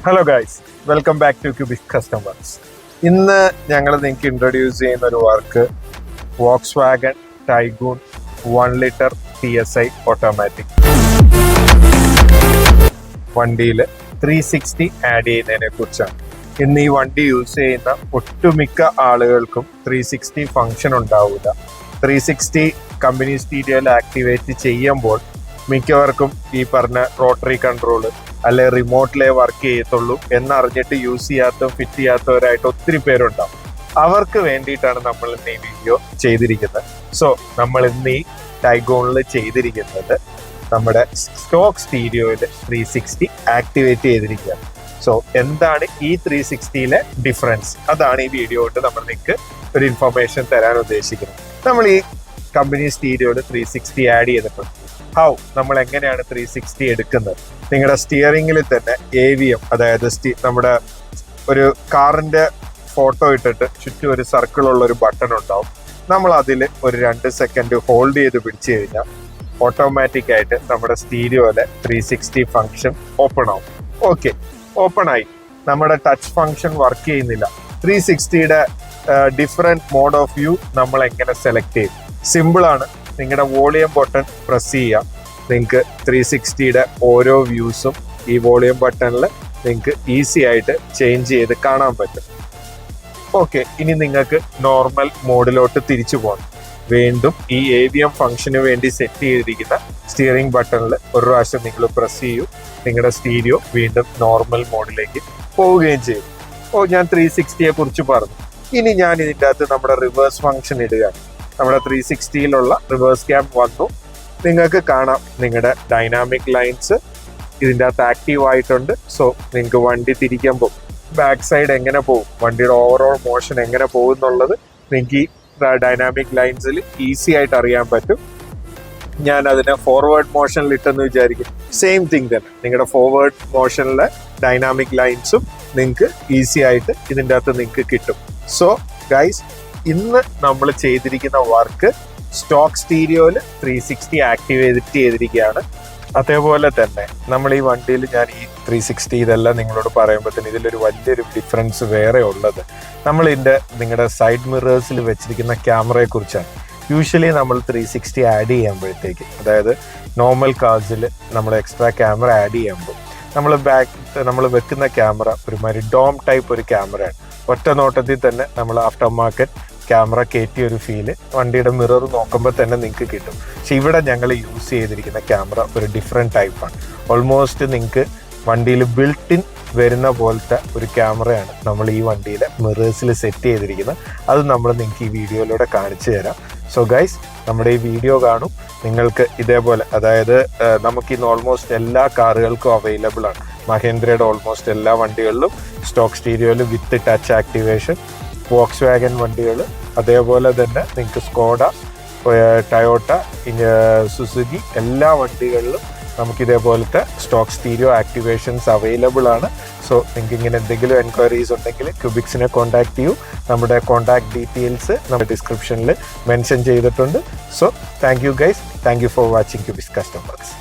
Hello guys, welcome back to cubic customers. ഇന്ന് ഞങ്ങൾ നിങ്ങൾക്ക് ഇൻട്രൊഡ്യൂസ് ചെയ്യുന്ന ഒരു വർക്ക് Volkswagen Taigun 1 litre PSI automatic വണ്ടിയിൽ 360 ആഡ് ചെയ്യുന്നതിനെ കുറിച്ചാണ്. ഇന്ന് ഈ വണ്ടി യൂസ് ചെയ്യുന്ന ഒട്ടുമിക്ക ആളുകൾക്കും 360 ഫംഗ്ഷൻ ഉണ്ടാവില്ല. 360 കമ്പനി സ്റ്റീരിയോയിൽ ആക്ടിവേറ്റ് ചെയ്യുമ്പോൾ മിക്കവർക്കും ഈ പറഞ്ഞ റോട്ടറി കൺട്രോള് അല്ലെ റിമോട്ടിലേ വർക്ക് ചെയ്യത്തുള്ളൂ എന്നറിഞ്ഞിട്ട് യൂസ് ചെയ്യാത്ത ഫിറ്റ് ചെയ്യാത്തവരായിട്ട് ഒത്തിരി പേരുണ്ടാവും. അവർക്ക് വേണ്ടിയിട്ടാണ് നമ്മൾ ഇന്ന് ഈ വീഡിയോ ചെയ്തിരിക്കുന്നത്. സോ നമ്മൾ ഇന്ന് ഈ ടൈഗോണിൽ ചെയ്തിരിക്കുന്നത് നമ്മുടെ സ്റ്റോക്ക് സ്റ്റീരിയോയിൽ 360 ആക്ടിവേറ്റ് ചെയ്തിരിക്കുകയാണ്. സോ എന്താണ് ഈ 360യിലെ ഡിഫറൻസ്, അതാണ് ഈ വീഡിയോ കൊണ്ട് നമ്മൾ നിങ്ങൾക്ക് ഒരു ഇൻഫർമേഷൻ തരാൻ ഉദ്ദേശിക്കുന്നത്. നമ്മൾ ഈ കമ്പനി സ്റ്റീരിയോയിൽ 360 ആഡ് ചെയ്തിട്ടുണ്ട്. നമ്മൾ എങ്ങനെയാണ് 360 എടുക്കുന്നത്? നിങ്ങളുടെ സ്റ്റിയറിംഗിൽ തന്നെ AVM, അതായത് നമ്മുടെ ഒരു കാറിന്റെ ഫോട്ടോ ഇട്ടിട്ട് ചുറ്റും ഒരു സർക്കിൾ ഉള്ള ഒരു ബട്ടൺ ഉണ്ടാവും. നമ്മൾ അതിൽ ഒരു 2 സെക്കൻഡ് ഹോൾഡ് ചെയ്ത് പിടിച്ചു കഴിഞ്ഞാൽ ഓട്ടോമാറ്റിക് ആയിട്ട് നമ്മുടെ സ്റ്റീരിയോയിലെ 360 ഫംഗ്ഷൻ ഓപ്പൺ ആവും. ഓക്കെ, ഓപ്പൺ ആയി. നമ്മുടെ ടച്ച് ഫംഗ്ഷൻ വർക്ക് ചെയ്യുന്നില്ല. 360യുടെ ഡിഫറെന്റ് മോഡ് ഓഫ് വ്യൂ നമ്മൾ എങ്ങനെ സെലക്ട് ചെയ്യും? സിമ്പിൾ ആണ്. നിങ്ങളുടെ വോളിയം ബട്ടൺ പ്രസ് ചെയ്യാം. നിങ്ങൾക്ക് 360യുടെ ഓരോ വ്യൂസും ഈ വോളിയം ബട്ടണിൽ നിങ്ങൾക്ക് ഈസി ആയിട്ട് ചേഞ്ച് ചെയ്ത് കാണാൻ പറ്റും. ഓക്കെ, ഇനി നിങ്ങൾക്ക് നോർമൽ മോഡിലോട്ട് തിരിച്ചു പോകണം. വീണ്ടും ഈ AVM ഫംഗ്ഷന് വേണ്ടി സെറ്റ് ചെയ്തിരിക്കുന്ന സ്റ്റിയറിംഗ് ബട്ടണിൽ ഒരു പ്രാവശ്യം നിങ്ങൾ പ്രസ് ചെയ്യൂ. നിങ്ങളുടെ സ്റ്റീരിയോ വീണ്ടും നോർമൽ മോഡിലേക്ക് പോവുകയും ചെയ്യും. ഞാൻ 360യെ കുറിച്ച് പറഞ്ഞു. ഇനി ഞാൻ ഇതിൻ്റെ അകത്ത് നമ്മുടെ റിവേഴ്സ് ഫംഗ്ഷൻ ഇടുകയാണ്. നമ്മുടെ 360യിലുള്ള റിവേഴ്സ് ക്യാം വന്നു. നിങ്ങൾക്ക് കാണാം നിങ്ങളുടെ ഡൈനാമിക് ലൈൻസ് ഇതിൻ്റെ അകത്ത് ആക്റ്റീവ് ആയിട്ടുണ്ട്. സോ നിങ്ങൾക്ക് വണ്ടി തിരിക്കുമ്പോൾ ബാക്ക് സൈഡ് എങ്ങനെ പോകും, വണ്ടിയുടെ ഓവറോൾ മോഷൻ എങ്ങനെ പോകും എന്നുള്ളത് നിങ്ങൾക്ക് ഈ ഡൈനാമിക് ലൈൻസിൽ ഈസി ആയിട്ട് അറിയാൻ പറ്റും. ഞാൻ അതിനെ ഫോർവേഡ് മോഷനിൽ ഇട്ടെന്ന് വിചാരിക്കും. സെയിം തിങ് തന്നെ, നിങ്ങളുടെ ഫോർവേഡ് മോഷനിലെ ഡൈനാമിക് ലൈൻസും നിങ്ങൾക്ക് ഈസി ആയിട്ട് ഇതിൻ്റെ അകത്ത് നിങ്ങൾക്ക് കിട്ടും. സോ ഗൈസ്, ഇന്ന് നമ്മൾ ചെയ്തിരിക്കുന്ന വർക്ക് സ്റ്റോക്ക് സ്റ്റീരിയോയിൽ 360 ആക്ടിവേറ്റ് ചെയ്തിരിക്കുകയാണ്. അതേപോലെ തന്നെ നമ്മൾ ഈ വണ്ടിയിൽ ഞാൻ ഈ 360 ഇതെല്ലാം നിങ്ങളോട് പറയുമ്പോഴത്തേന് ഇതിലൊരു വലിയൊരു ഡിഫറൻസ് വേറെ ഉള്ളത് നമ്മൾ നിങ്ങളുടെ സൈഡ് മിറേഴ്സിൽ വെച്ചിരിക്കുന്ന ക്യാമറയെ കുറിച്ചാണ്. യൂഷ്വലി നമ്മൾ 360 ആഡ് ചെയ്യുമ്പോഴത്തേക്ക്, അതായത് നോർമൽ കാർസിൽ നമ്മൾ എക്സ്ട്രാ ക്യാമറ ആഡ് ചെയ്യുമ്പോൾ നമ്മൾ വെക്കുന്ന ക്യാമറ ഒരുമാതിരി ഡോം ടൈപ്പ് ഒരു ക്യാമറയാണ്. ഒറ്റ നോട്ടത്തിൽ തന്നെ നമ്മൾ ആഫ്റ്റർ മാർക്കറ്റ് ക്യാമറ കയറ്റിയ ഒരു ഫീല് വണ്ടിയുടെ മിറർ നോക്കുമ്പോൾ തന്നെ നിങ്ങൾക്ക് കിട്ടും. പക്ഷെ ഇവിടെ ഞങ്ങൾ യൂസ് ചെയ്തിരിക്കുന്ന ക്യാമറ ഒരു ഡിഫറെൻറ്റ് ടൈപ്പാണ്. ഓൾമോസ്റ്റ് നിങ്ങൾക്ക് വണ്ടിയിൽ ബിൽട്ട് ഇൻ വരുന്ന പോലത്തെ ഒരു ക്യാമറയാണ് നമ്മൾ ഈ വണ്ടിയിൽ മിറേഴ്സിൽ സെറ്റ് ചെയ്തിരിക്കുന്നത്. അത് നമ്മൾ നിങ്ങൾക്ക് ഈ വീഡിയോയിലൂടെ കാണിച്ചു തരാം. സോ ഗൈസ്, നമ്മുടെ ഈ വീഡിയോ കാണും. നിങ്ങൾക്ക് ഇതേപോലെ, അതായത് നമുക്കിന്ന് ഓൾമോസ്റ്റ് എല്ലാ കാറുകൾക്കും അവൈലബിൾ ആണ്. മഹേന്ദ്രയുടെ ഓൾമോസ്റ്റ് എല്ലാ വണ്ടികളിലും സ്റ്റോക്ക് സ്റ്റീരിയോയിൽ വിത്ത് ടച്ച് ആക്ടിവേഷൻ, വോക്സ് വാഗൺ വണ്ടികൾ, അതേപോലെ തന്നെ നിങ്ങൾക്ക് സ്കോഡ, ടയോട്ട, സുസുക്കി എല്ലാ വണ്ടികളിലും നമുക്കിതേപോലത്തെ സ്റ്റോക്ക് സ്റ്റീരിയോ ആക്ടിവേഷൻസ് അവൈലബിൾ ആണ്. സോ നിങ്ങൾക്ക് ഇങ്ങനെ എന്തെങ്കിലും എൻക്വയറീസ് ഉണ്ടെങ്കിൽ ക്യൂബിക്സിനെ കോൺടാക്ട് ചെയ്യൂ. നമ്മുടെ കോൺടാക്ട് ഡീറ്റെയിൽസ് നമ്മുടെ ഡിസ്ക്രിപ്ഷനിൽ മെൻഷൻ ചെയ്തിട്ടുണ്ട്. So thank you guys, thank you for watching Cubics customers.